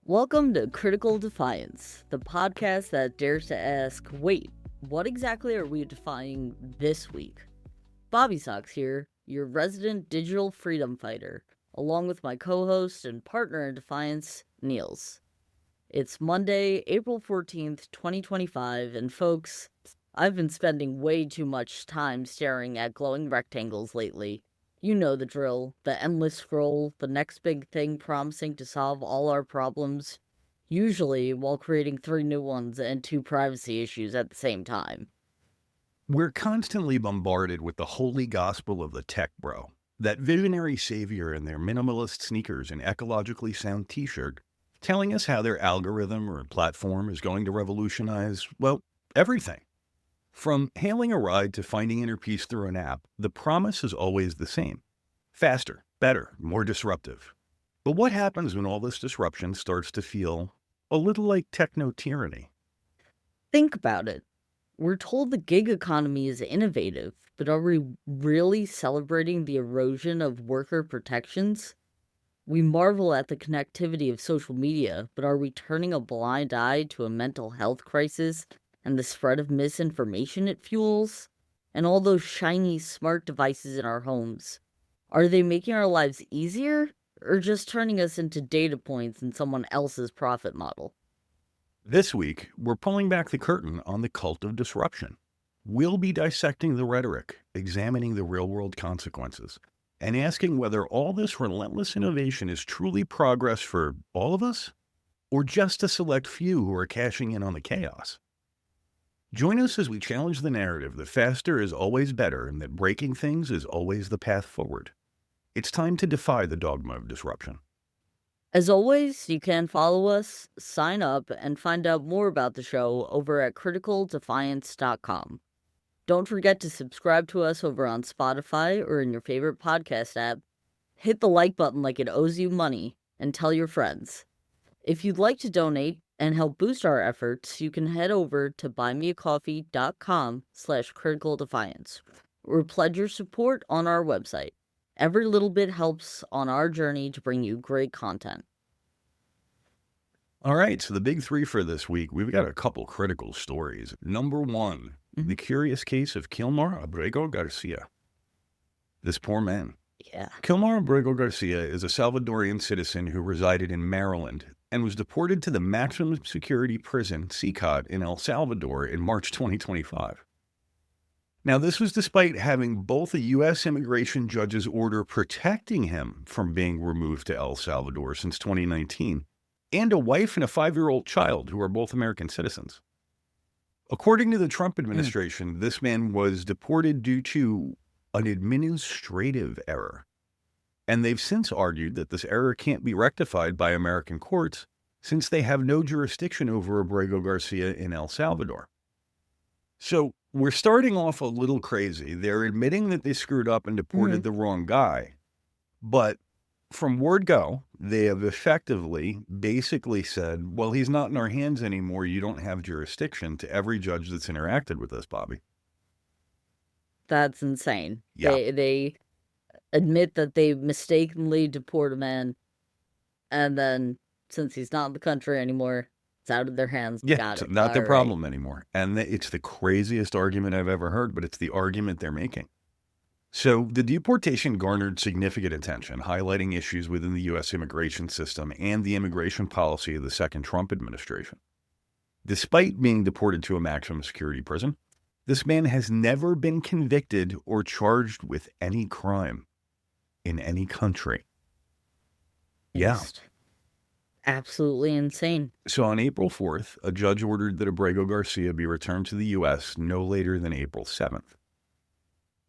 Welcome to Critical Defiance, the podcast that dares to ask, wait, what exactly are we defying this week? Bobby Sox here, your resident digital freedom fighter, along with my co-host and partner in defiance, Niels. It's Monday, April 14th, 2025, and folks, I've been spending way too much time staring at glowing rectangles lately. You know the drill, the endless scroll, the next big thing promising to solve all our problems, usually while creating 3 new ones and 2 privacy issues at the same time. We're constantly bombarded with the holy gospel of the tech bro, that visionary savior in their minimalist sneakers and ecologically sound t-shirt, telling us how their algorithm or platform is going to revolutionize, well, everything. From hailing a ride to finding inner peace through an app, the promise is always the same. Faster, better, more disruptive. But what happens when all this disruption starts to feel a little like techno-tyranny? Think about it. We're told the gig economy is innovative, but are we really celebrating the erosion of worker protections? We marvel at the connectivity of social media, but are we turning a blind eye to a mental health crisis and the spread of misinformation it fuels? And all those shiny smart devices in our homes, are they making our lives easier or just turning us into data points in someone else's profit model? This week, we're pulling back the curtain on the cult of disruption. We'll be dissecting the rhetoric, examining the real-world consequences, and asking whether all this relentless innovation is truly progress for all of us, or just a select few who are cashing in on the chaos. Join us as we challenge the narrative that faster is always better and that breaking things is always the path forward. It's time to defy the dogma of disruption. As always, you can follow us, sign up, and find out more about the show over at criticaldefiance.com. Don't forget to subscribe to us over on Spotify or in your favorite podcast app. Hit the like button like it owes you money, and tell your friends. If you'd like to donate and help boost our efforts, you can head over to buymeacoffee.com/criticaldefiance or pledge your support on our website. Every little bit helps on our journey to bring you great content. All right, so the big three for this week, we've got a couple critical stories. Number one, the curious case of Kilmar Abrego Garcia. This poor man. Yeah. Kilmar Abrego Garcia is a Salvadorian citizen who resided in Maryland and was deported to the maximum security prison, CCOT, in El Salvador in March 2025. Now, this was despite having both a U.S. immigration judge's order protecting him from being removed to El Salvador since 2019, and a wife and a 5-year-old child who are both American citizens. According to the Trump administration, this man was deported due to an administrative error. And they've since argued that this error can't be rectified by American courts since they have no jurisdiction over Abrego Garcia in El Salvador. So we're starting off a little crazy. They're admitting that they screwed up and deported the wrong guy. But from word go, they have effectively basically said, well, he's not in our hands anymore. You don't have jurisdiction, to every judge that's interacted with this, Bobby. That's insane. Yeah. They admit that they mistakenly deport a man, and then since he's not in the country anymore, it's out of their hands. Yeah, it's not their problem anymore. And it's the craziest argument I've ever heard, but it's the argument they're making. So the deportation garnered significant attention, highlighting issues within the U.S. immigration system and the immigration policy of the second Trump administration. Despite being deported to a maximum security prison, this man has never been convicted or charged with any crime in any country. Yeah. Absolutely insane. So on April 4th, a judge ordered that Abrego Garcia be returned to the U.S. no later than April 7th.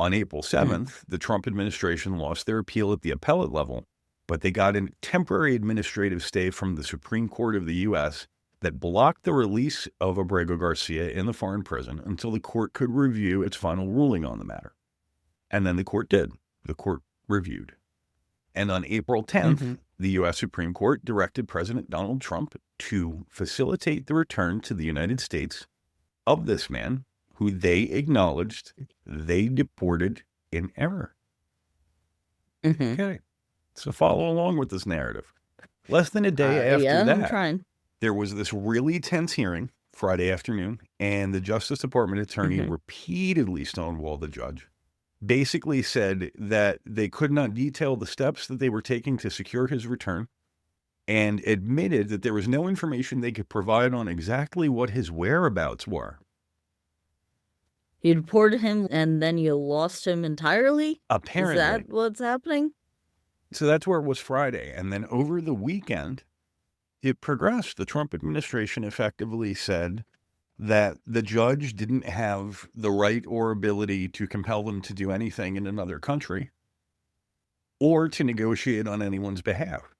On April 7th, the Trump administration lost their appeal at the appellate level, but they got a temporary administrative stay from the Supreme Court of the U.S. that blocked the release of Abrego Garcia in the foreign prison until the court could review its final ruling on the matter. And then the court did. The court reviewed. And on April 10th, the U.S. Supreme Court directed President Donald Trump to facilitate the return to the United States of this man who they acknowledged they deported in error. Okay. So follow along with this narrative. Less than a day after yeah, that, I'm trying. there was this really tense hearing Friday afternoon, and the Justice Department attorney repeatedly stonewalled the judge, basically said that they could not detail the steps that they were taking to secure his return, and admitted that there was no information they could provide on exactly what his whereabouts were. You deported him and then you lost him entirely? Apparently. Is that what's happening? So that's where it was Friday. And then over the weekend, it progressed. The Trump administration effectively said that the judge didn't have the right or ability to compel them to do anything in another country or to negotiate on anyone's behalf.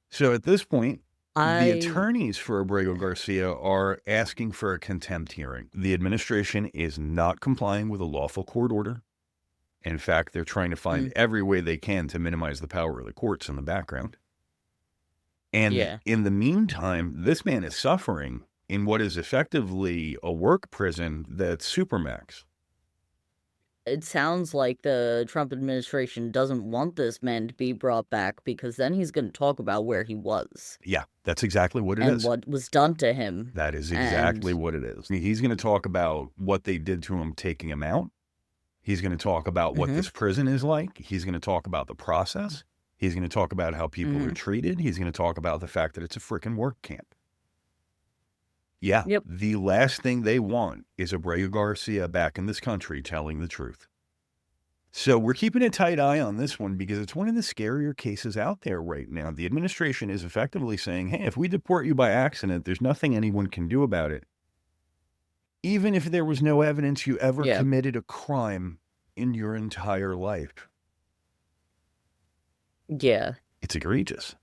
So at this point, the attorneys for Abrego Garcia are asking for a contempt hearing. The administration is not complying with a lawful court order. In fact, they're trying to find every way they can to minimize the power of the courts in the background. And in the meantime, this man is suffering in what is effectively a work prison that's supermax. It sounds like the Trump administration doesn't want this man to be brought back because then he's going to talk about where he was. Yeah, that's exactly what it is. And what was done to him. That is exactly what it is. He's going to talk about what they did to him taking him out. He's going to talk about what this prison is like. He's going to talk about the process. He's going to talk about how people are treated. He's going to talk about the fact that it's a freaking work camp. Yeah, the last thing they want is Abrego Garcia back in this country telling the truth. So we're keeping a tight eye on this one because it's one of the scarier cases out there right now. The administration is effectively saying, hey, if we deport you by accident, there's nothing anyone can do about it. Even if there was no evidence you ever committed a crime in your entire life. Yeah. It's egregious.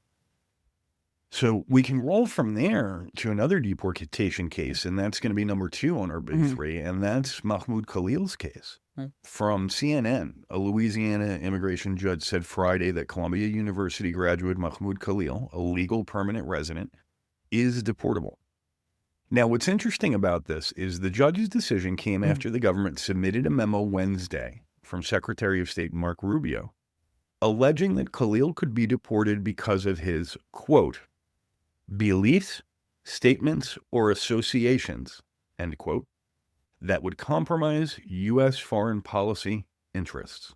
So we can roll from there to another deportation case, and that's going to be number 2 on our big 3, and that's Mahmoud Khalil's case. From CNN, a Louisiana immigration judge said Friday that Columbia University graduate Mahmoud Khalil, a legal permanent resident, is deportable. Now, what's interesting about this is the judge's decision came after the government submitted a memo Wednesday from Secretary of State Mark Rubio, alleging that Khalil could be deported because of his, quote, beliefs, statements, or associations, end quote, that would compromise U.S. foreign policy interests.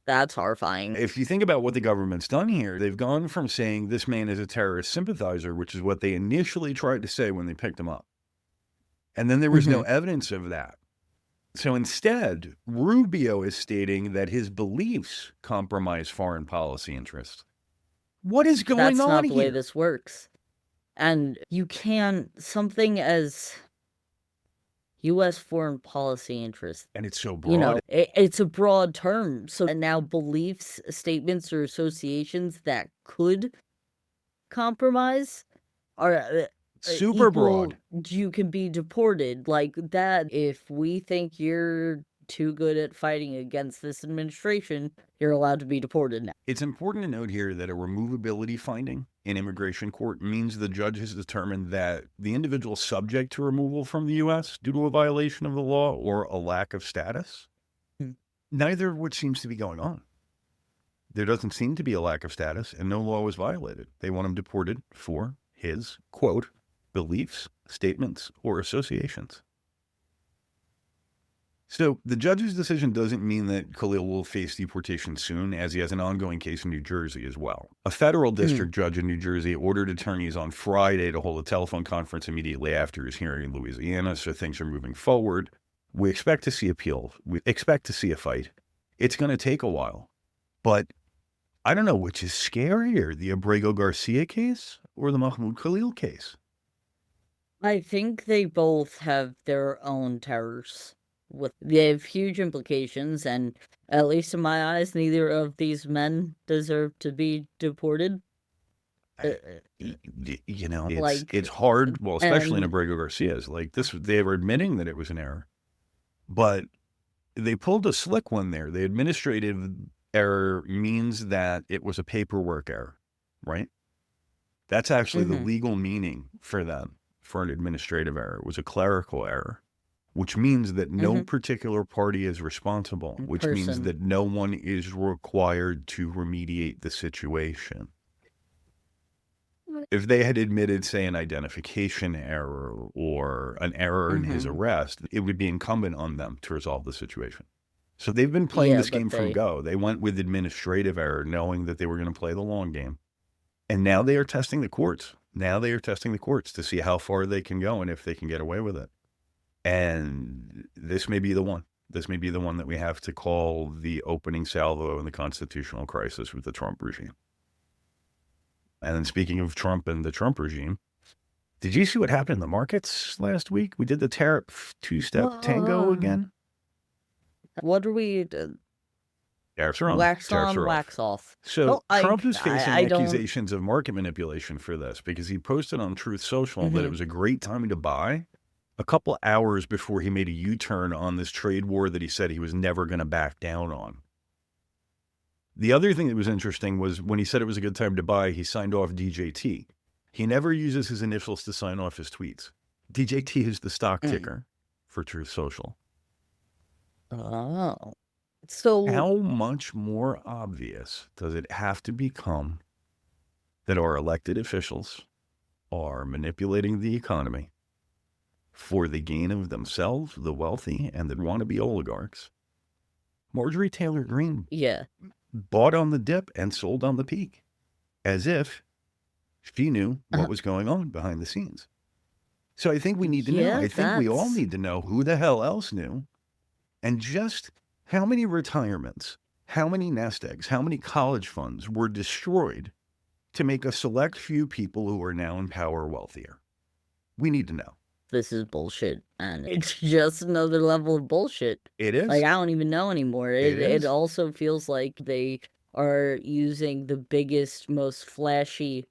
That's horrifying. If you think about what the government's done here, they've gone from saying this man is a terrorist sympathizer, which is what they initially tried to say when they picked him up. And then there was no evidence of that. So instead, Rubio is stating that his beliefs compromise foreign policy interests. What is going on here? That's not the way this works. And you can't, something as U.S. foreign policy interests. And it's so broad. You know, it's a broad term. So now beliefs, statements, or associations that could compromise are super broad. You can be deported like that. If we think you're too good at fighting against this administration, you're allowed to be deported now. It's important to note here that a removability finding in immigration court means the judge has determined that the individual is subject to removal from the U.S. due to a violation of the law or a lack of status. Neither of which seems to be going on. There doesn't seem to be a lack of status and no law was violated. They want him deported for his, quote, beliefs, statements, or associations. So the judge's decision doesn't mean that Khalil will face deportation soon, as he has an ongoing case in New Jersey as well. A federal district judge in New Jersey ordered attorneys on Friday to hold a telephone conference immediately after his hearing in Louisiana, so things are moving forward. We expect to see appeals. We expect to see a fight. It's going to take a while. But I don't know which is scarier, the Abrego Garcia case or the Mahmoud Khalil case. I think they both have their own terrors. They have huge implications, and at least in my eyes, neither of these men deserve to be deported. You know, it's hard, well, especially in Abrego Garcia's. Like this, they were admitting that it was an error, but they pulled a slick one there. The administrative error means that it was a paperwork error, right? That's actually the legal meaning for them, for an administrative error. It was a clerical error. Which means that no particular party is responsible, which means that no one is required to remediate the situation. If they had admitted, say, an identification error or an error in his arrest, it would be incumbent on them to resolve the situation. So they've been playing Yeah, this but game from go. They went with administrative error, knowing that they were going to play the long game. And now they are testing the courts. Now they are testing the courts to see how far they can go and if they can get away with it. And this may be the one. This may be the one that we have to call the opening salvo in the constitutional crisis with the Trump regime. And then speaking of Trump and the Trump regime, did you see what happened in the markets last week? We did the tariff two-step tango again. What are we? Tariffs are on. Wax Tariffs on, are wax off. So Trump is facing I don't- accusations of market manipulation for this because he posted on Truth Social that it was a great time to buy a couple hours before he made a U-turn on this trade war that he said he was never going to back down on. The other thing that was interesting was when he said it was a good time to buy, he signed off DJT. He never uses his initials to sign off his tweets. DJT is the stock ticker for Truth Social. Oh. So how much more obvious does it have to become that our elected officials are manipulating the economy for the gain of themselves, the wealthy, and the wannabe oligarchs? Marjorie Taylor Greene bought on the dip and sold on the peak, as if she knew what was going on behind the scenes. So I think we need to know. I think we all need to know who the hell else knew, and just how many retirements, how many nest eggs, how many college funds were destroyed to make a select few people who are now in power wealthier. We need to know. This is bullshit, and it's just another level of bullshit. It is. Like, I don't even know anymore. It also feels like they are using the biggest, most flashy,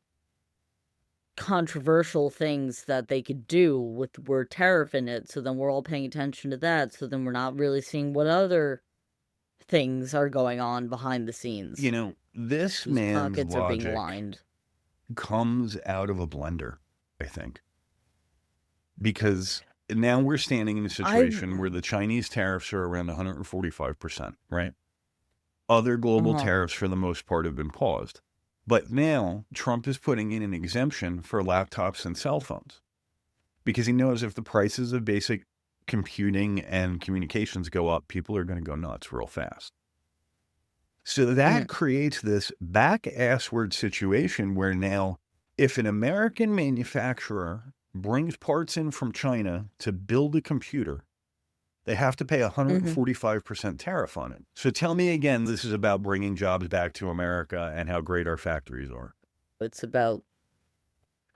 controversial things that they could do with the word tariff in it, so then we're all paying attention to that, so then we're not really seeing what other things are going on behind the scenes. You know, this man's pockets are being logic lined. Comes out of a blender, I think. Because now we're standing in a situation where the Chinese tariffs are around 145%, right? Other global tariffs, for the most part, have been paused. But now Trump is putting in an exemption for laptops and cell phones because he knows if the prices of basic computing and communications go up, people are going to go nuts real fast. So that creates this back-assward situation where now if an American manufacturer brings parts in from China to build a computer, they have to pay 145% tariff on it. So tell me again, this is about bringing jobs back to America and how great our factories are. It's about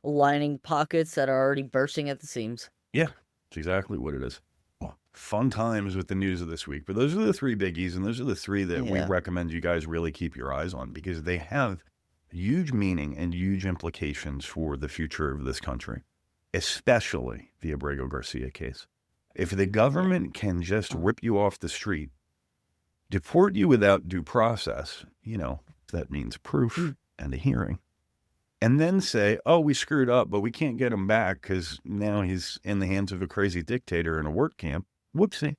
lining pockets that are already bursting at the seams. Yeah, that's exactly what it is. Fun times with the news of this week. But those are the three biggies, and those are the three that we recommend you guys really keep your eyes on because they have huge meaning and huge implications for the future of this country, especially the Abrego Garcia case. If the government can just rip you off the street, deport you without due process, you know, that means proof and a hearing, and then say, oh, we screwed up, but we can't get him back because now he's in the hands of a crazy dictator in a work camp. Whoopsie.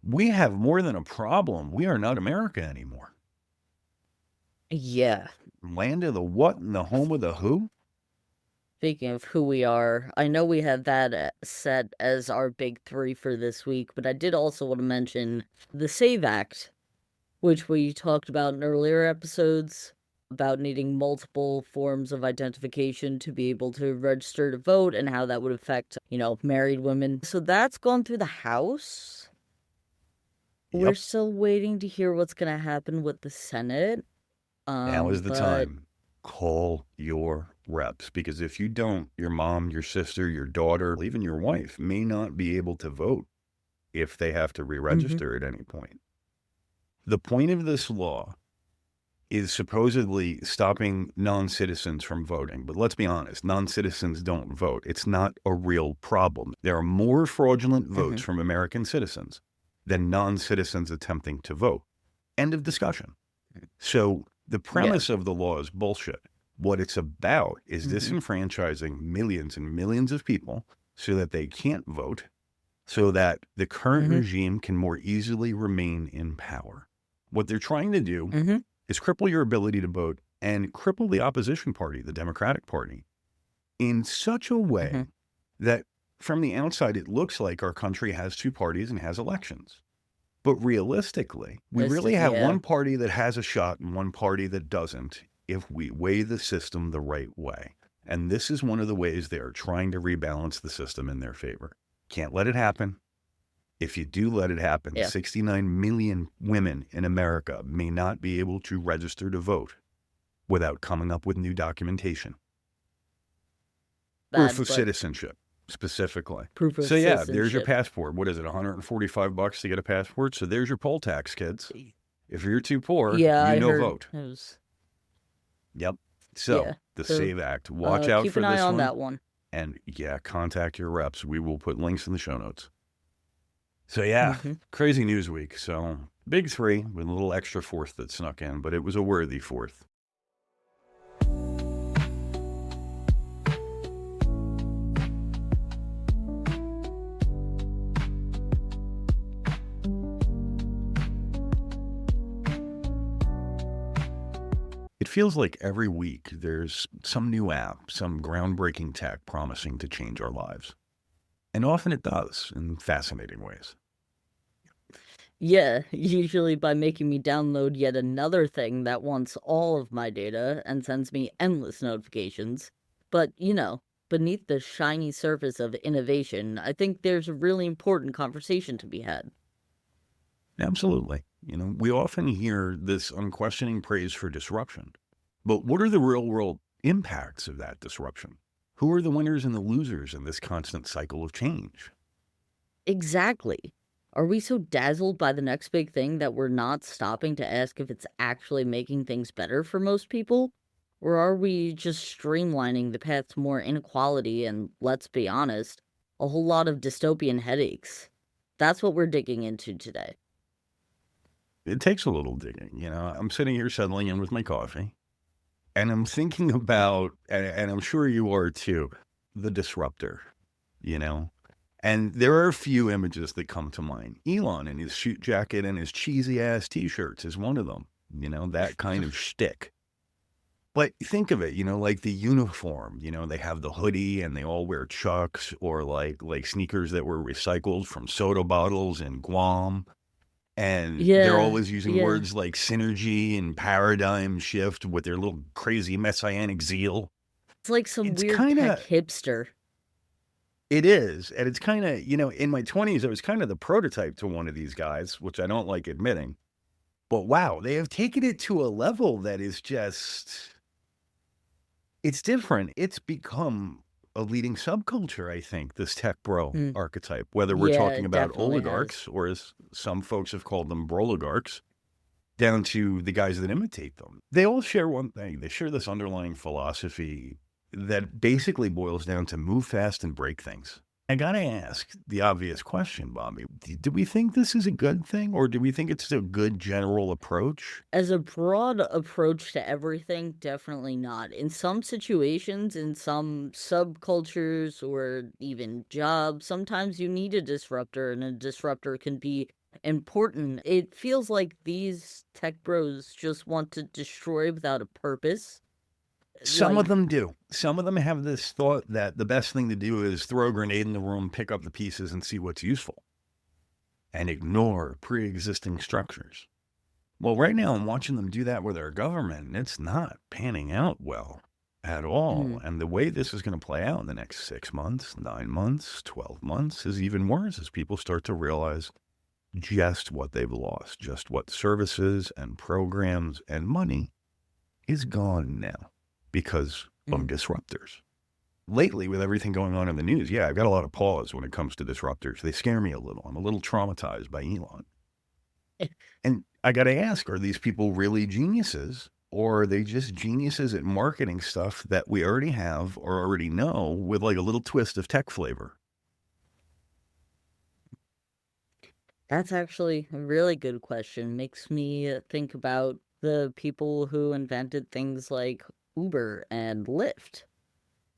We have more than a problem. We are not America anymore. Yeah. Land of the what and the home of the who? Speaking of who we are, I know we had that set as our big three for this week, but I did also want to mention the SAVE Act, which we talked about in earlier episodes, about needing multiple forms of identification to be able to register to vote and how that would affect, you know, married women. So that's gone through the House. Yep. We're still waiting to hear what's going to happen with the Senate. Now is the time. Call your reps, because if you don't, your mom, your sister, your daughter, even your wife may not be able to vote if they have to re-register at any point. The point of this law is supposedly stopping non-citizens from voting. But let's be honest, non-citizens don't vote. It's not a real problem. There are more fraudulent votes from American citizens than non-citizens attempting to vote. End of discussion. So the premise of the law is bullshit. What it's about is disenfranchising millions and millions of people so that they can't vote, so that the current regime can more easily remain in power. What they're trying to do is cripple your ability to vote and cripple the opposition party, the Democratic Party, in such a Hmm. way that from the outside, it looks like our country has two parties and has elections. But realistically, we really have Yeah, one party that has a shot and one party that doesn't if we weigh the system the right way. And this is one of the ways they are trying to rebalance the system in their favor. Can't let it happen. If you do let it happen, yeah. 69 million women in America may not be able to register to vote without coming up with new documentation. Proof Bad, of but citizenship, specifically. proof of So yeah, there's your citizenship. passport. What is it, $145 to get a passport? So there's your poll tax, kids. If you're too poor, Yeah, you I no heard vote. it was. Yep. So Yeah. the So SAVE Act, watch out keep for an eye this on one. that one. And yeah, contact your reps. We will put links in the show notes. So yeah, Hmm. crazy news week. So big three with a little extra fourth that snuck in, but it was a worthy fourth. It feels like every week there's some new app, some groundbreaking tech promising to change our lives. And often it does in fascinating ways. Yeah, usually by making me download yet another thing that wants all of my data and sends me endless notifications. But, beneath the shiny surface of innovation, I think there's a really important conversation to be had. Absolutely. We often hear this unquestioning praise for disruption. But what are the real world impacts of that disruption? Who are the winners and the losers in this constant cycle of change? Exactly. Are we so dazzled by the next big thing that we're not stopping to ask if it's actually making things better for most people? Or are we just streamlining the path to more inequality and, let's be honest, a whole lot of dystopian headaches? That's what we're digging into today. It takes a little digging. I'm sitting here settling in with my coffee and I'm thinking about, and I'm sure you are too, the disruptor, you know? And there are a few images that come to mind. Elon in his suit jacket and his cheesy ass t-shirts is one of them, that kind of shtick. But think of it, like the uniform, they have the hoodie and they all wear Chucks or like sneakers that were recycled from soda bottles in Guam. And they're Yeah, always using yeah. words like synergy and paradigm shift with their little crazy messianic zeal. It's like some It's weird kind tech of, hipster. it is. And it's kind of, in my 20s, I was kind of the prototype to one of these guys, which I don't like admitting. But wow, they have taken it to a level that is just, it's different. It's become a leading subculture, I think, this tech bro Mm. archetype, whether we're Yeah, talking it about definitely has. oligarchs or as some folks have called them, broligarchs, down to the guys that imitate them. They all share one thing. They share this underlying philosophy that basically boils down to move fast and break things. I gotta ask the obvious question, Bobby. Do we think this is a good thing, or do we think it's a good general approach? As a broad approach to everything, definitely not. In some situations, in some subcultures, or even jobs, sometimes you need a disruptor, and a disruptor can be important. It feels like these tech bros just want to destroy without a purpose. Some Like, of them do. Some of them have this thought that the best thing to do is throw a grenade in the room, pick up the pieces, and see what's useful, and ignore pre existing structures. Well, right now I'm watching them do that with our government, and it's not panning out well at all. mm, And the way this is going to play out in the next 6 months, 9 months, 12 months is even worse as people start to realize just what they've lost, just what services and programs and money is gone now because of mm. disruptors. Lately, with everything going on in the news, yeah, I've got a lot of pause when it comes to disruptors. They scare me a little. I'm a little traumatized by Elon. And I got to ask, are these people really geniuses? Or are they just geniuses at marketing stuff that we already have or already know with like a little twist of tech flavor? That's actually a really good question. Makes me think about the people who invented things like Uber and Lyft,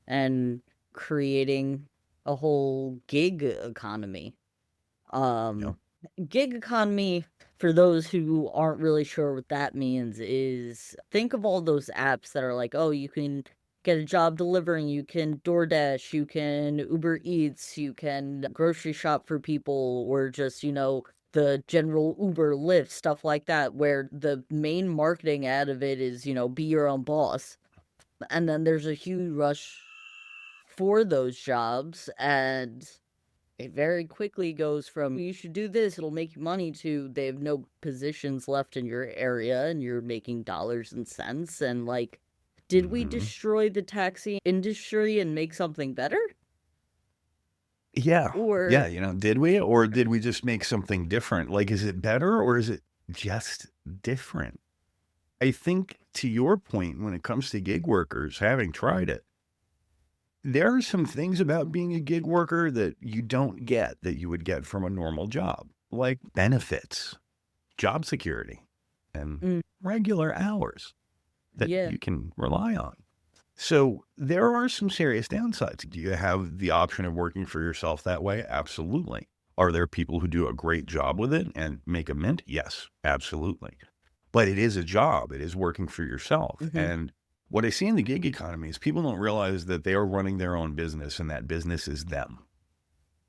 and creating a whole gig economy. You Um, know? Gig economy, for those who aren't really sure what that means, is think of all those apps that are like, oh, you can get a job delivering, you can DoorDash, you can Uber Eats, you can grocery shop for people, or just, the general Uber, Lyft, stuff like that, where the main marketing ad of it is, be your own boss. And then there's a huge rush for those jobs, and it very quickly goes from you should do this, it'll make you money, to they have no positions left in your area and you're making dollars and cents. And like, did we Hmm. destroy the taxi industry and make something better? Yeah. Or, Yeah. Did we? Or did we just make something different? Like, is it better or is it just different? I think to your point, when it comes to gig workers, having tried it, there are some things about being a gig worker that you don't get that you would get from a normal job, like benefits, job security, and mm, regular hours that yeah, you can rely on. So there are some serious downsides. Do you have the option of working for yourself that way? Absolutely. Are there people who do a great job with it and make a mint? Yes, absolutely. But it is a job. It is working for yourself. hmm, And what I see in the gig economy is people don't realize that they are running their own business and that business is them.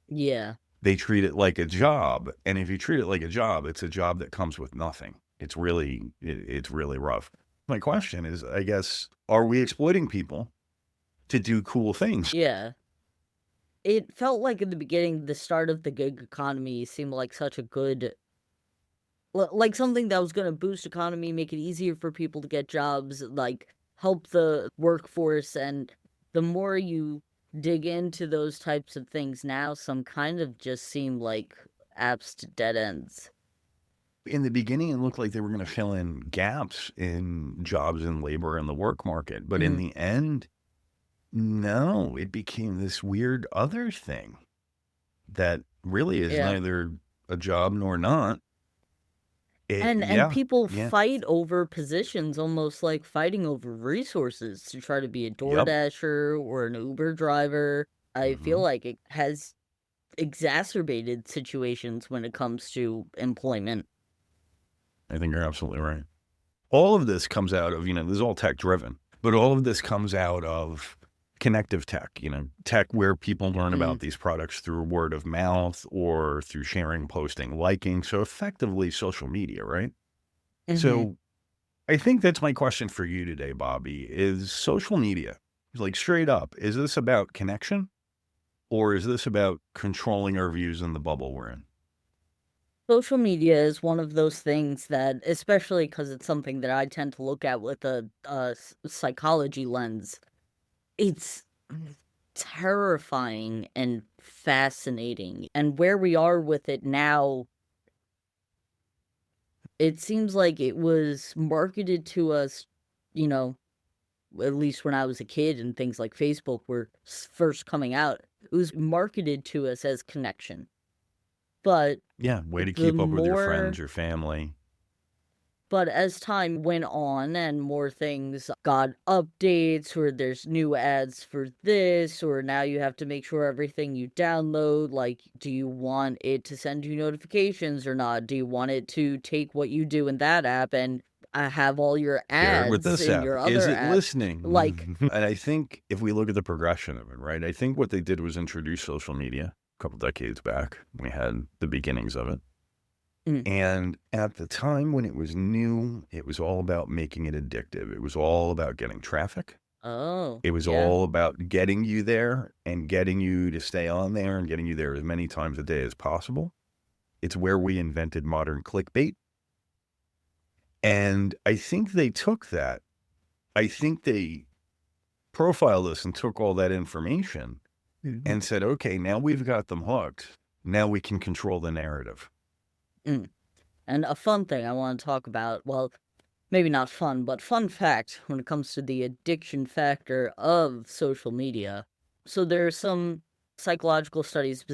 yeah. They treat it like a job. And if you treat it like a job, it's a job that comes with nothing. It's really rough. My question is, I guess, are we exploiting people to do cool things? Yeah. It felt like in the beginning, the start of the gig economy seemed like such a good, like something that was going to boost economy, make it easier for people to get jobs, like help the workforce. And the more you dig into those types of things now, some kind of just seem like apps to dead ends. In the beginning, it looked like they were going to fill in gaps in jobs and labor in the work market. But in Mhm. the end, no, it became this weird other thing that really is Yeah. neither a job nor not. And Yeah, people yeah, fight over positions, almost like fighting over resources, to try to be a yep. DoorDasher or an Uber driver. I feel Hmm. like it has exacerbated situations when it comes to employment. I think you're absolutely right. All of this comes out of, this is all tech driven, but all of this comes out of connective tech, tech where people learn Mm, about these products through word of mouth or through sharing, posting, liking. So effectively social media, right? mhm. So I think that's my question for you today, Bobby, is social media, like straight up, is this about connection or is this about controlling our views in the bubble we're in? Social media is one of those things that, especially because it's something that I tend to look at with a psychology lens, it's terrifying and fascinating. And where we are with it now, it seems like it was marketed to us, you know, at least when I was a kid and things like Facebook were first coming out, it was marketed to us as connection. But Yeah, way to the keep up with your more friends, your family. But as time went on and more things got updates, or there's new ads for this, or now you have to make sure everything you download, like, do you want it to send you notifications or not? Do you want it to take what you do in that app and have all your Share it with ads this in app. your Is other it app? Like, listening? And I think if we look at the progression of it, right, I think what they did was introduce social media a couple decades back. We had the beginnings of it. mm, And at the time when it was new, it was all about making it addictive. It was all about getting traffic. oh, It was yeah, all about getting you there and getting you to stay on there and getting you there as many times a day as possible. It's where we invented modern clickbait. And I think they took that. I think they profiled us and took all that information mhm, and said, okay, now we've got them hooked. Now we can control the narrative. mm. And a fun thing I want to talk about, well, maybe not fun, but fun fact when it comes to the addiction factor of social media. So there are some psychological studies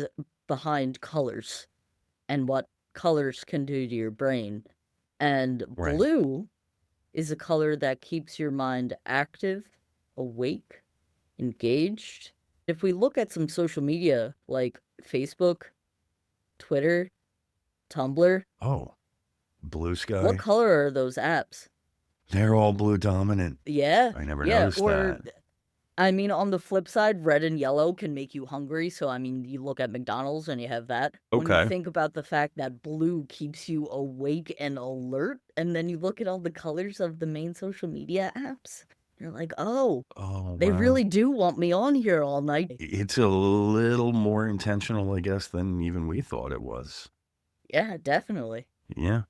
behind colors and what colors can do to your brain. And Right. blue is a color that keeps your mind active, awake, engaged. If we look at some social media like Facebook, Twitter, Tumblr. Oh, Blue What Sky. color are those apps? They're all blue dominant. Yeah, I never yeah. noticed Or, that. I mean, on the flip side, red and yellow can make you hungry. So, I mean, you look at McDonald's and you have that. When you Okay. think about the fact that blue keeps you awake and alert, and then you look at all the colors of the main social media apps, you're like, oh, Oh, they wow. really do want me on here all night. It's a little more intentional, I guess, than even we thought it was. Yeah, definitely. Yeah.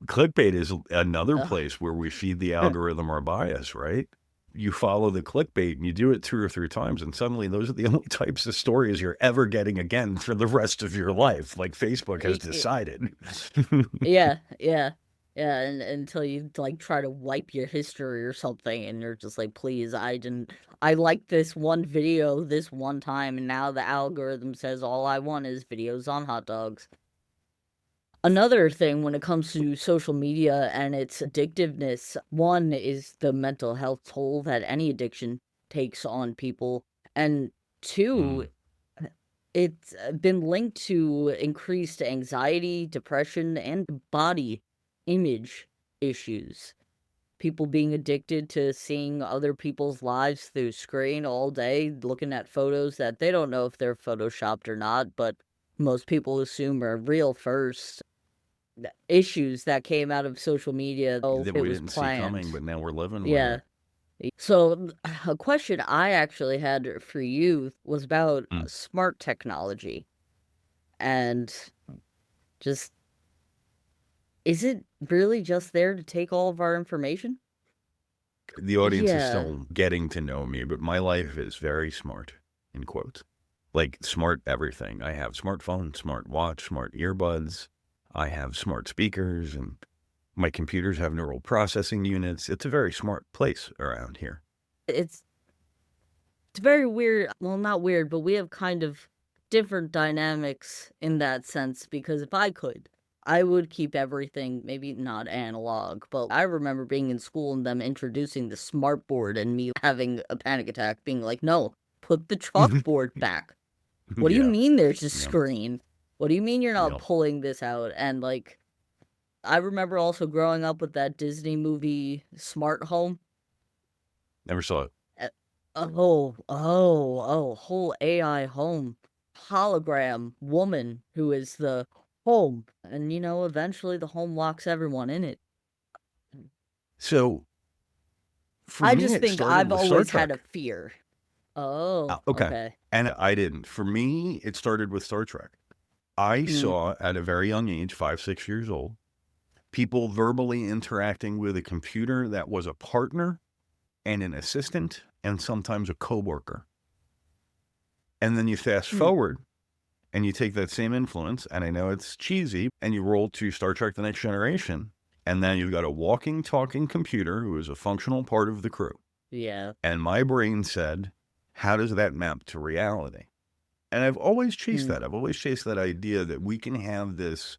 Clickbait is another Ugh. place where we feed the algorithm our bias, right? You follow the clickbait and you do it 2 or 3 times, and suddenly those are the only types of stories you're ever getting again for the rest of your life. Like Facebook has decided. Yeah, yeah, yeah, and until you like try to wipe your history or something, and you're just like, please, I liked this one video this one time, and now the algorithm says all I want is videos on hot dogs. Another thing when it comes to social media and its addictiveness, one is the mental health toll that any addiction takes on people, and two, it's been linked to increased anxiety, depression, and body image issues. People being addicted to seeing other people's lives through screen all day, looking at photos that they don't know if they're photoshopped or not, but most people assume are real first. Issues that came out of social media, oh, That it we was didn't see coming, planned. but now we're living with Yeah. it. So, a question I actually had for you was about Mm. smart technology. And just, is it really just there to take all of our information? The audience is Yeah. still getting to know me, but my life is very smart, in quotes. Like smart everything. I have smartphone, smart watch, smart earbuds. I have smart speakers, and my computers have neural processing units. It's a very smart place around here. It's very weird. Well, not weird, but we have kind of different dynamics in that sense because if I could, I would keep everything maybe not analog, but I remember being in school and them introducing the smart board and me having a panic attack being like, "No, put the chalkboard back. What do you Yeah. mean there's a Yeah. screen? What do you mean you're not Yeah. pulling this out?" And like I remember also growing up with that Disney movie Smart Home. Never saw it. Uh, whole AI home hologram woman who is the home. And eventually the home locks everyone in it. So for I me, just it think started I've with Star always had a Trek. fear. Oh, Okay. okay. And I didn't. For me, it started with Star Trek. I Mm, saw at a very young age, 5, 6 years old, people verbally interacting with a computer that was a partner and an assistant and sometimes a coworker. And then you fast mm, forward and you take that same influence, and I know it's cheesy, and you roll to Star Trek The Next Generation, and then you've got a walking, talking computer who is a functional part of the crew. yeah. And my brain said, how does that map to reality? And I've always chased Mm, that. I've always chased that idea that we can have this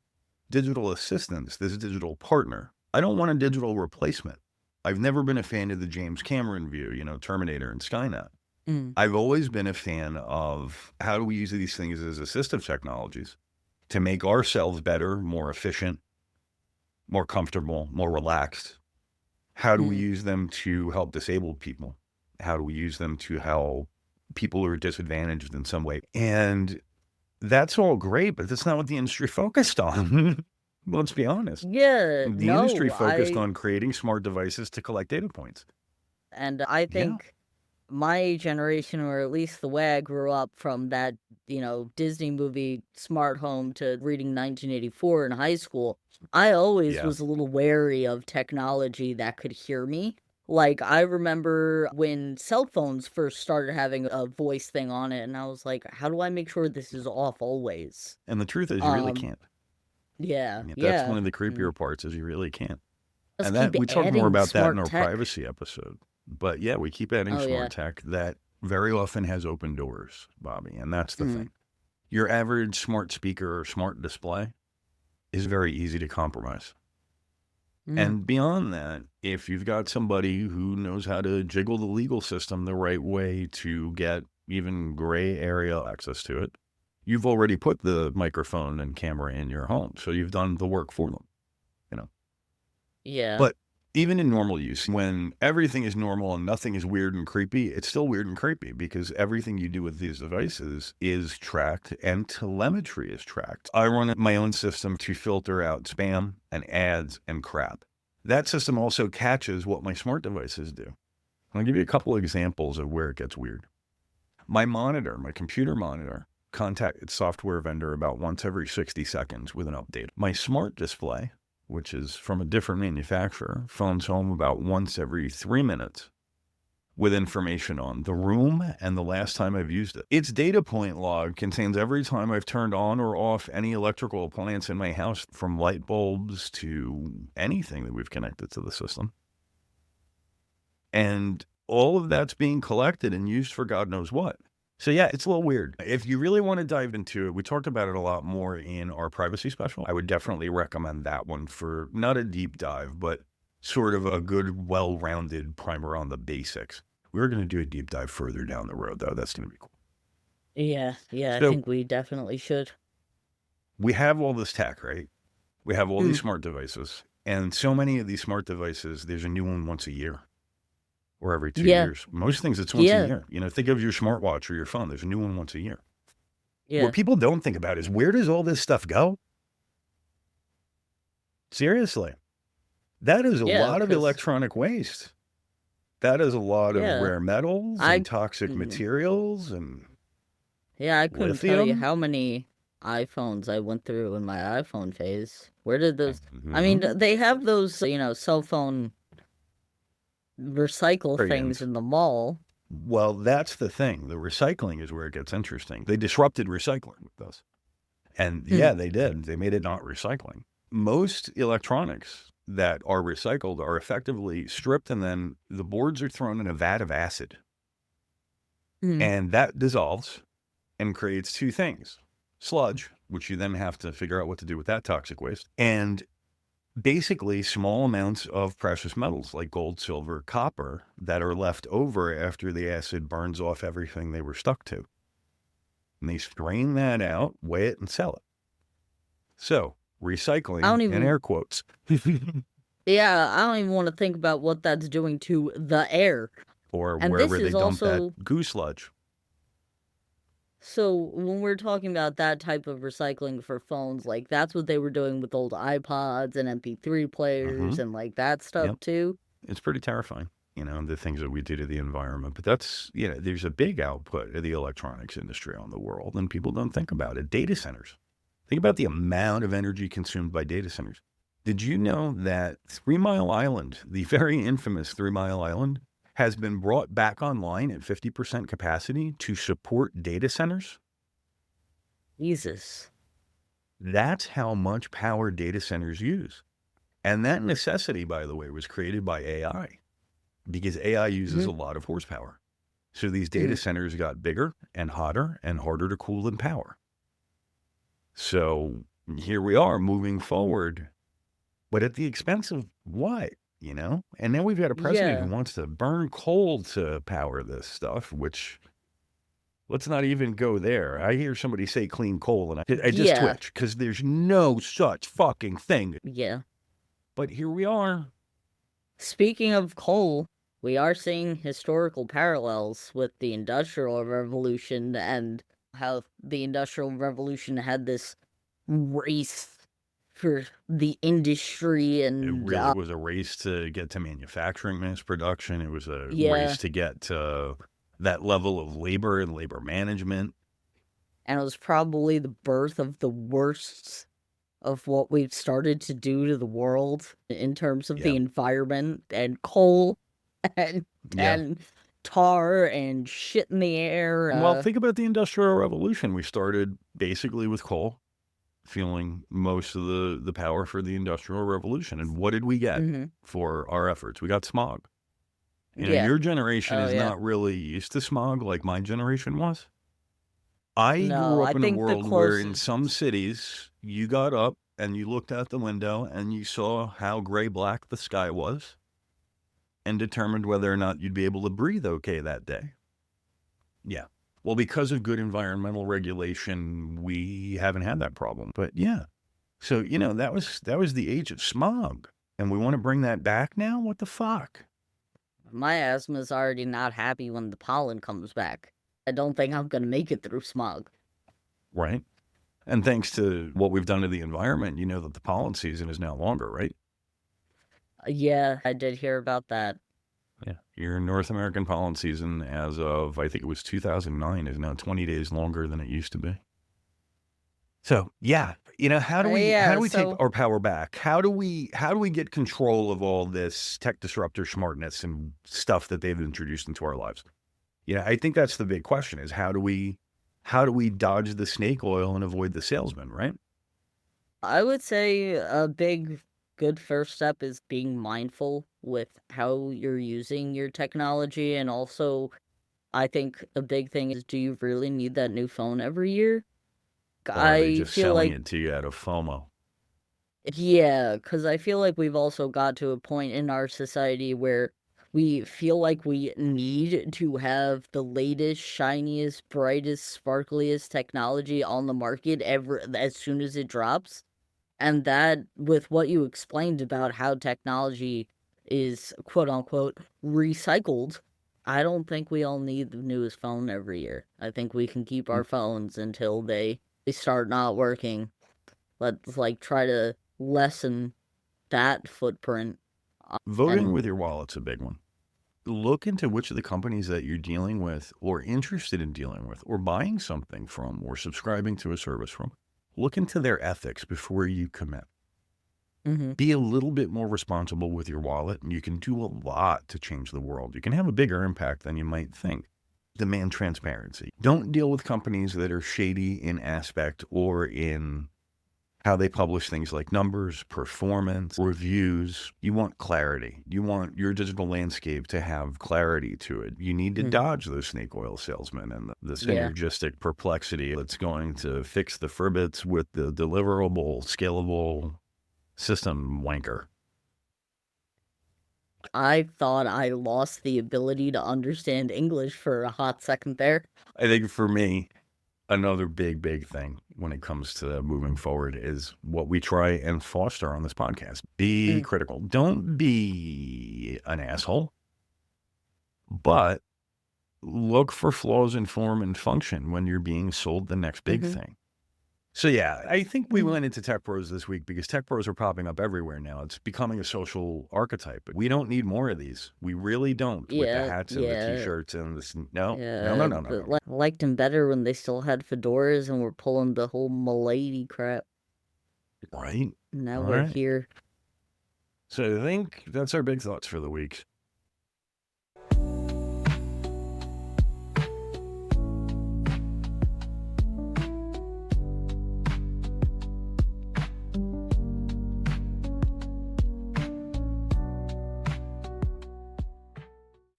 digital assistance, this digital partner. I don't want a digital replacement. I've never been a fan of the James Cameron view, Terminator and Skynet. mm, I've always been a fan of how do we use these things as assistive technologies to make ourselves better, more efficient, more comfortable, more relaxed. How do we mm. use them to help disabled people? How do we use them to help people who are disadvantaged in some way? And that's all great, but that's not what the industry focused on. Let's be honest. Yeah, The industry no, focused on creating smart devices to collect data points. and I Yeah. think my generation, or at least the way I grew up from that, Disney movie Smart Home to reading 1984 in high school, I always Yeah. was a little wary of technology that could hear me. Like, I remember when cell phones first started having a voice thing on it, and I was like, how do I make sure this is off always? And the truth is, you really Um, can't. yeah, That's one yeah. of the And creepier parts is you really can't. just And keep that we talked more adding about that in smart our tech. privacy episode. But yeah, we keep adding Oh, yeah. smart tech that very often has open doors, Bobby. And that's the Mm, thing. Your average smart speaker or smart display is very easy to compromise. mm, And beyond that, if you've got somebody who knows how to jiggle the legal system the right way to get even gray area access to it, You've already put the microphone and camera in your home, so you've done the work for them, you know. Yeah. But even in normal use, when everything is normal and nothing is weird and creepy, it's still weird and creepy because everything you do with these devices is tracked and telemetry is tracked. I run my own system to filter out spam and ads and crap. That system also catches what my smart devices do. I'll give you a couple of examples of where it gets weird. My monitor, my computer monitor, contact its software vendor about once every 60 seconds with an update. My smart display, which is from a different manufacturer, phones home about once every 3 minutes with information on the room and the last time I've used it. Its data point log contains every time I've turned on or off any electrical appliance in my house, from light bulbs to anything that we've connected to the system. And all of that's being collected and used for God knows what. So yeah, it's a little weird. If you really want to dive into it, we talked about it a lot more in our privacy special. I would definitely recommend that one for not a deep dive, but sort of a good, well-rounded primer on the basics. We're going to do a deep dive further down the road, though. That's going to be cool. Yeah, I So think we definitely should. we have all this tech, right? We have all these smart devices. And so many of these smart devices, there's a new one once a year or every 2 Yeah. years. Most things, it's once Yeah. a year. You know, think of your smartwatch or your phone. There's a new one once a year. Yeah. What people don't think about is, where does all this stuff go? Seriously. That is a Yeah, lot of 'cause- electronic waste. That is a lot of Yeah. rare metals and toxic materials and Yeah, I couldn't tell you lithium. how many iPhones I went through in my iPhone phase. Where did those... I mean, they have those, cell phone recycle things Brilliant. in the mall. Well, that's the thing. The recycling is where it gets interesting. They disrupted recycling with this. And yeah, they did. They made it not recycling. Most electronics that are recycled are effectively stripped, and then the boards are thrown in a vat of acid. And that dissolves and creates two things: sludge, which you then have to figure out what to do with that toxic waste, and basically small amounts of precious metals like gold, silver, copper that are left over after the acid burns off everything they were stuck to. And they strain that out, weigh it, and sell it. So, recycling, in air quotes. Yeah, I don't even want to think about what that's doing to the air. Or And wherever this they is dump also... that goo sludge. So when we're talking about that type of recycling for phones, like, that's what they were doing with old iPods and MP3 players and like that stuff too. It's pretty terrifying, the things that we do to the environment. But that's, there's a big output of the electronics industry on the world, and people don't think about it. Data centers. Think about the amount of energy consumed by data centers. Did you know that 3 Mile Island, the very infamous 3 Mile Island, has been brought back online at 50% capacity to support data centers? Jesus. That's how much power data centers use. And that necessity, by the way, was created by AI, because AI uses a lot of horsepower. So these data centers got bigger and hotter and harder to cool and power. So here we are moving forward, but at the expense of what? And now we've got a president who wants to burn coal to power this stuff, which, let's not even go there. I hear somebody say clean coal, and I just twitch, because there's no such fucking thing. Yeah. But here we are. Speaking of coal, we are seeing historical parallels with the Industrial Revolution, and how the Industrial Revolution had this race for the industry, and it really was a race to get to manufacturing mass production. It was a race to get to that level of labor and labor management. And it was probably the birth of the worst of what we've started to do to the world in terms of the environment, and coal and tar and shit in the air. Well, think about the Industrial Revolution. We started basically with coal, fueling most of the power for the Industrial Revolution. And what did we get for our efforts? We got smog. Your generation is not really used to smog like my generation was. I grew up in a world where in some cities, you got up and you looked out the window and you saw how gray-black the sky was and determined whether or not you'd be able to breathe okay that day. Yeah. Well, because of good environmental regulation, we haven't had that problem. But yeah, so, that was the age of smog. And we want to bring that back now? What the fuck? My asthma's already not happy when the pollen comes back. I don't think I'm gonna make it through smog. Right? And thanks to what we've done to the environment, you know that the pollen season is now longer, right? Yeah, I did hear about that. Yeah. Your North American pollen season, as of, I think it was 2009, is now 20 days longer than it used to be. So, yeah, how do we take our power back? How do we get control of all this tech disruptor smartness and stuff that they've introduced into our lives? I think that's the big question, is how do we dodge the snake oil and avoid the salesman, right? I would say a big, good first step is being mindful with how you're using your technology. And also, I think a big thing is, do you really need that new phone every year? Or are they I just feel selling like, it to you out of FOMO? yeah, because I feel like we've also got to a point in our society where we feel like we need to have the latest, shiniest, brightest, sparkliest technology on the market as soon as it drops. And that, with what you explained about how technology is quote unquote recycled, I don't think we all need the newest phone every year. I think we can keep our phones until they start not working. Let's try to lessen that footprint. Voting And with your wallet's a big one. Look into which of the companies that you're dealing with or interested in dealing with or buying something from or subscribing to a service from. Look into their ethics before you commit. mhm. Be a little bit more responsible with your wallet, and you can do a lot to change the world. You can have a bigger impact than you might think. Demand transparency. Don't deal with companies that are shady in aspect or in how they publish things like numbers, performance, reviews. You want clarity. You want your digital landscape to have clarity to it. You need to dodge those snake oil salesmen and the Yeah. synergistic perplexity that's going to fix the Firbits with the deliverable, scalable system wanker. I thought I lost the ability to understand English for a hot second there. I think for me, another big thing when it comes to moving forward is what we try and foster on this podcast. Be critical. Don't be an asshole, but look for flaws in form and function when you're being sold the next big thing. So yeah, I think we went into Tech Bros this week because Tech Bros are popping up everywhere now. It's becoming a social archetype. We don't need more of these. We really don't. With the hats and the t-shirts and this. No. I liked them better when they still had fedoras and were pulling the whole milady crap. Right. Now we're here. So I think that's our big thoughts for the week.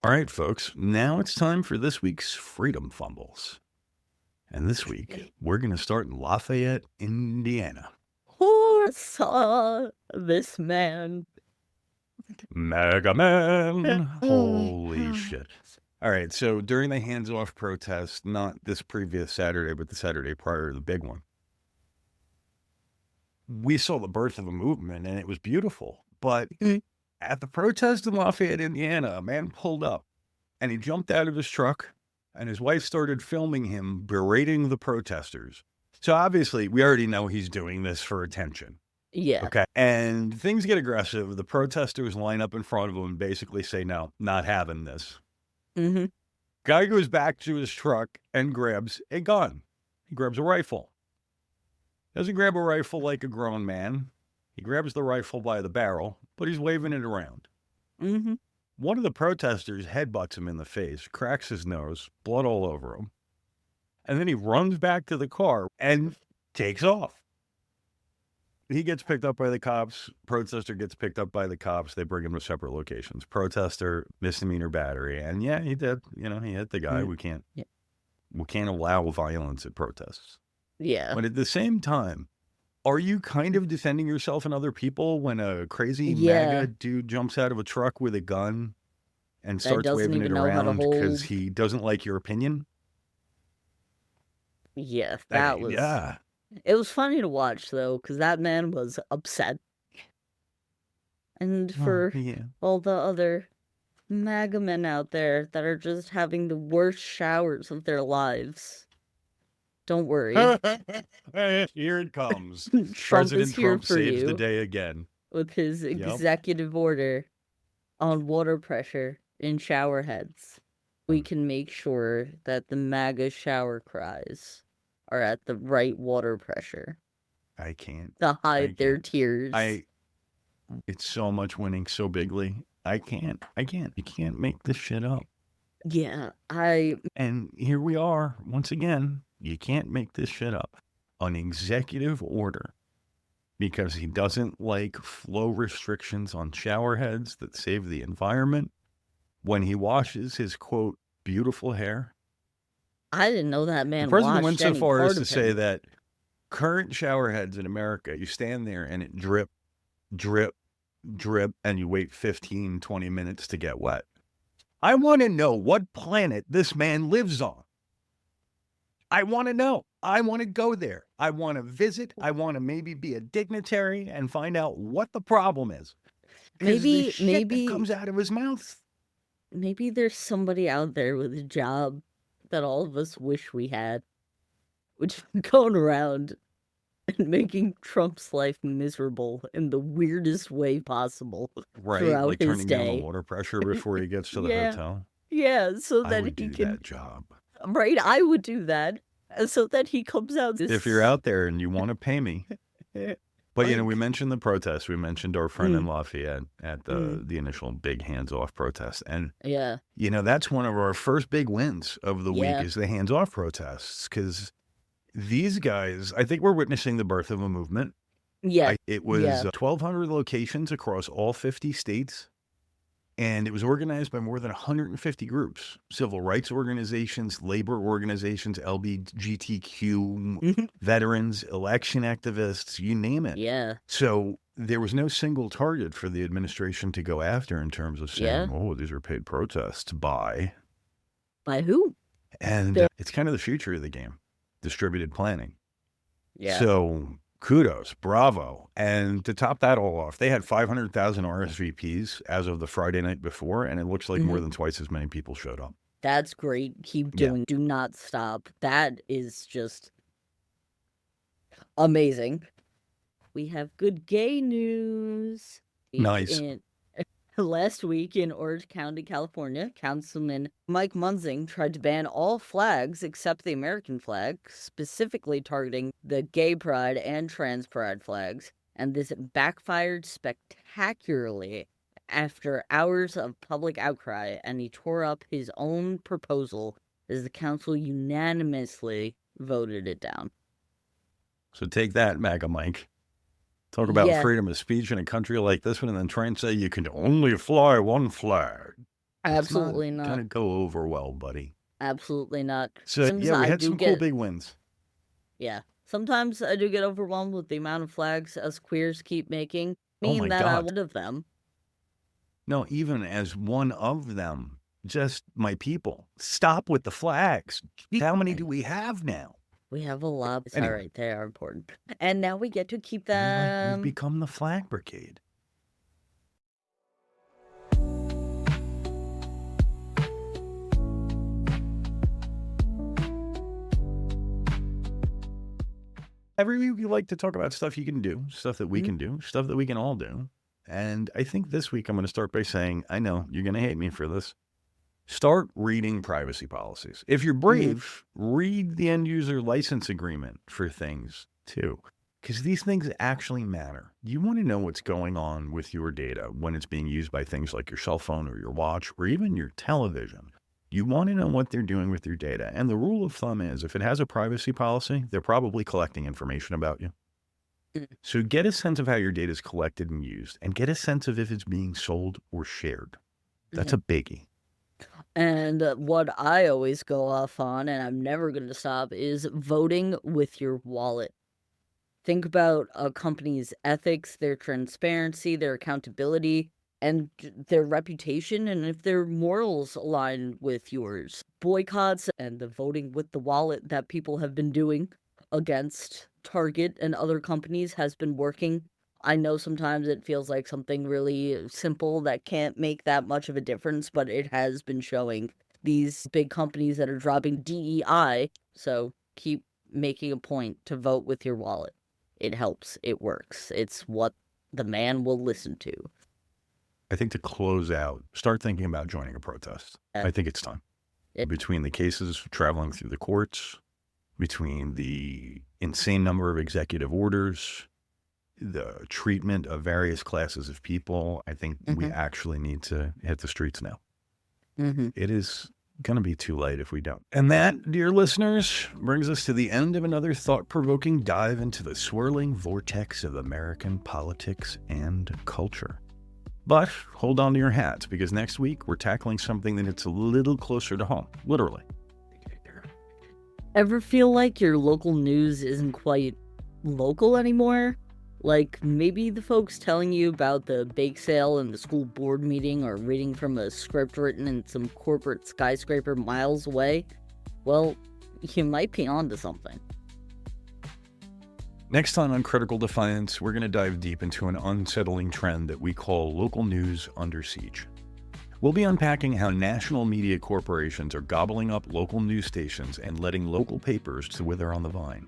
All right, folks, now it's time for this week's Freedom Fumbles. And this week, we're going to start in Lafayette, Indiana. Who saw this man? Mega Man. Holy shit. All right, so during the hands-off protest, not this previous Saturday, but the Saturday prior to the big one, we saw the birth of a movement, and it was beautiful. But at the protest in Lafayette, Indiana, a man pulled up, and he jumped out of his truck, and his wife started filming him berating the protesters. So obviously, we already know he's doing this for attention. Yeah. Okay. And things get aggressive. The protesters line up in front of him and basically say, no, not having this. Guy goes back to his truck and grabs a gun. He grabs a rifle. Doesn't grab a rifle like a grown man. He grabs the rifle by the barrel, but he's waving it around. One of the protesters headbutts him in the face, cracks his nose, blood all over him. And then he runs back to the car and takes off. He gets picked up by the cops. Protester gets picked up by the cops. They bring him to separate locations. Protester, misdemeanor battery. And yeah, he did. He hit the guy. We can't allow violence at protests. Yeah. But at the same time, are you kind of defending yourself and other people when a crazy MAGA dude jumps out of a truck with a gun and starts waving it around because he doesn't like your opinion? Yeah, that was... Yeah. It was funny to watch, though, because that man was upset. And for Yeah. all the other MAGA men out there that are just having the worst showers of their lives, don't worry. Here it comes. Trump President is here Trump for saves the you day again. with his Yep. executive order on water pressure in shower heads. We can make sure that the MAGA shower cries are at the right water pressure I can't. to hide their tears. It's so much winning so bigly. I can't. You can't make this shit up. Yeah, And here we are, once again. You can't make this shit up. An executive order, because he doesn't like flow restrictions on shower heads that save the environment when he washes his, quote, beautiful hair. I didn't know that man The president washed went so any far part as to of say him. that current shower heads in America, you stand there and it drip, drip, drip, and you wait 15, 20 minutes to get wet. I want to know what planet this man lives on. I want to know. I want to go there. I want to visit. I want to maybe be a dignitary and find out what the problem is. Maybe that comes out of his mouth. Maybe there's somebody out there with a job that all of us wish we had, which is going around and making Trump's life miserable in the weirdest way possible. Right, throughout like his turning down day. the water pressure before he gets to the Yeah. hotel. Yeah, so I that would he do can... that job. Right, I would do that. So that he comes out... If you're out there and you want to pay me. But, you know, we mentioned the protest. We mentioned our friend in Lafayette at the initial big hands-off protest. And, Yeah. you know, that's one of our first big wins of the Yeah. week is the hands-off protests. Because these guys, I think we're witnessing the birth of a movement. Yeah. It was 1,200 locations across all 50 states. And it was organized by more than 150 groups, civil rights organizations, labor organizations, LGBTQ, veterans, election activists, you name it. Yeah. So there was no single target for the administration to go after in terms of saying, oh, these are paid protests by. By who? And it's kind of the future of the game, distributed planning. Yeah. So kudos, bravo. And to top that all off, they had 500,000 RSVPs as of the Friday night before, and it looks like more than twice as many people showed up. That's great. Keep doing. Do not stop. That is just amazing. We have good gay news. Nice. Last week in Orange County, California, Councilman Mike Munzing tried to ban all flags except the American flag, specifically targeting the gay pride and trans pride flags. And this backfired spectacularly after hours of public outcry, and he tore up his own proposal as the council unanimously voted it down. So take that, MAGA Mike. Talk about freedom of speech in a country like this one, and then try and say you can only fly one flag. Absolutely not. Going to go over well, buddy. Absolutely not. So, we had some cool big wins. Yeah. Sometimes I do get overwhelmed with the amount of flags us queers keep making. Oh that I'm one of them. No, even as one of them. Just my people. Stop with the flags. How many do we have now? We have a lot. Anyway. All right, they are important. And now we get to keep them. We've become the flag brigade. Every week we like to talk about stuff you can do, stuff that we can do, stuff that we can all do. And I think this week I'm going to start by saying, I know you're going to hate me for this. Start reading privacy policies. If you're brave, read the end user license agreement for things too, because these things actually matter. You want to know what's going on with your data when it's being used by things like your cell phone or your watch or even your television. You want to know what they're doing with your data. And the rule of thumb is if it has a privacy policy, they're probably collecting information about you. So get a sense of how your data is collected and used, and get a sense of if it's being sold or shared. That's a biggie. And what I always go off on, and I'm never going to stop, is voting with your wallet. Think about a company's ethics, their transparency, their accountability, and their reputation, and if their morals align with yours. Boycotts and the voting with the wallet that people have been doing against Target and other companies has been working. I know sometimes it feels like something really simple that can't make that much of a difference, but it has been showing these big companies that are dropping DEI. So keep making a point to vote with your wallet. It helps. It works. It's what the man will listen to. I think to close out, start thinking about joining a protest. I think it's time. Between the cases traveling through the courts, between the insane number of executive orders, the treatment of various classes of people, I think we actually need to hit the streets now. It is going to be too late if we don't. And that, dear listeners, brings us to the end of another thought-provoking dive into the swirling vortex of American politics and culture. But hold on to your hats, because next week we're tackling something that hits a little closer to home, literally. Ever feel like your local news isn't quite local anymore? Like maybe the folks telling you about the bake sale and the school board meeting are reading from a script written in some corporate skyscraper miles away? Well, you might be onto something. Next time on Critical Defiance, we're going to dive deep into an unsettling trend that we call local news under siege. We'll be unpacking how national media corporations are gobbling up local news stations and letting local papers to wither on the vine.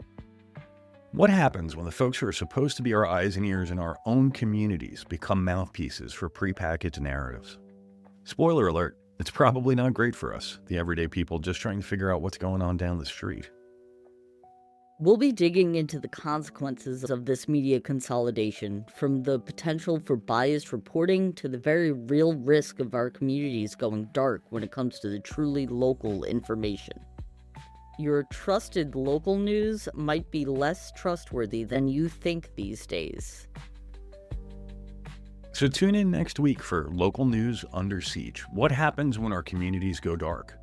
What happens when the folks who are supposed to be our eyes and ears in our own communities become mouthpieces for prepackaged narratives? Spoiler alert, it's probably not great for us, the everyday people just trying to figure out what's going on down the street. We'll be digging into the consequences of this media consolidation, from the potential for biased reporting to the very real risk of our communities going dark when it comes to the truly local information. Your trusted local news might be less trustworthy than you think these days. So tune in next week for Local News Under Siege. What happens when our communities go dark?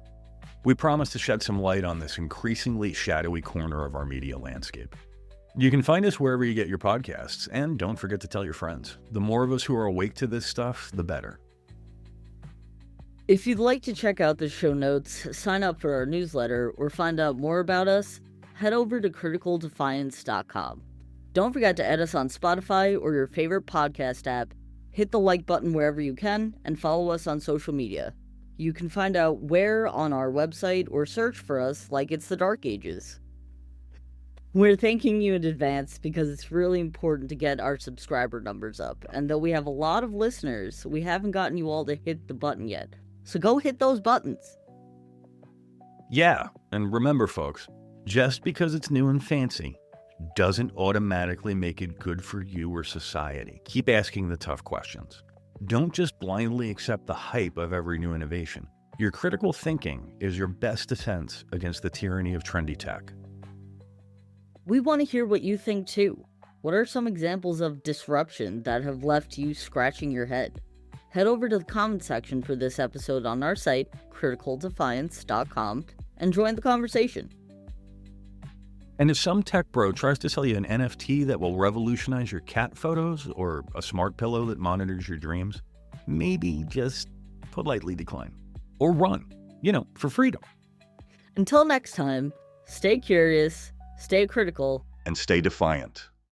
We promise to shed some light on this increasingly shadowy corner of our media landscape. You can find us wherever you get your podcasts, and don't forget to tell your friends. The more of us who are awake to this stuff, the better. If you'd like to check out the show notes, sign up for our newsletter, or find out more about us, head over to criticaldefiance.com. Don't forget to add us on Spotify or your favorite podcast app, hit the like button wherever you can, and follow us on social media. You can find out where on our website or search for us like it's the Dark Ages. We're thanking you in advance because it's really important to get our subscriber numbers up, and though we have a lot of listeners, we haven't gotten you all to hit the button yet. So go hit those buttons. Yeah, and remember folks, just because it's new and fancy doesn't automatically make it good for you or society. Keep asking the tough questions. Don't just blindly accept the hype of every new innovation. Your critical thinking is your best defense against the tyranny of trendy tech. We want to hear what you think too. What are some examples of disruption that have left you scratching your head? Head over to the comment section for this episode on our site, criticaldefiance.com, and join the conversation. And if some tech bro tries to sell you an NFT that will revolutionize your cat photos or a smart pillow that monitors your dreams, maybe just politely decline. Or run, for freedom. Until next time, stay curious, stay critical, and stay defiant.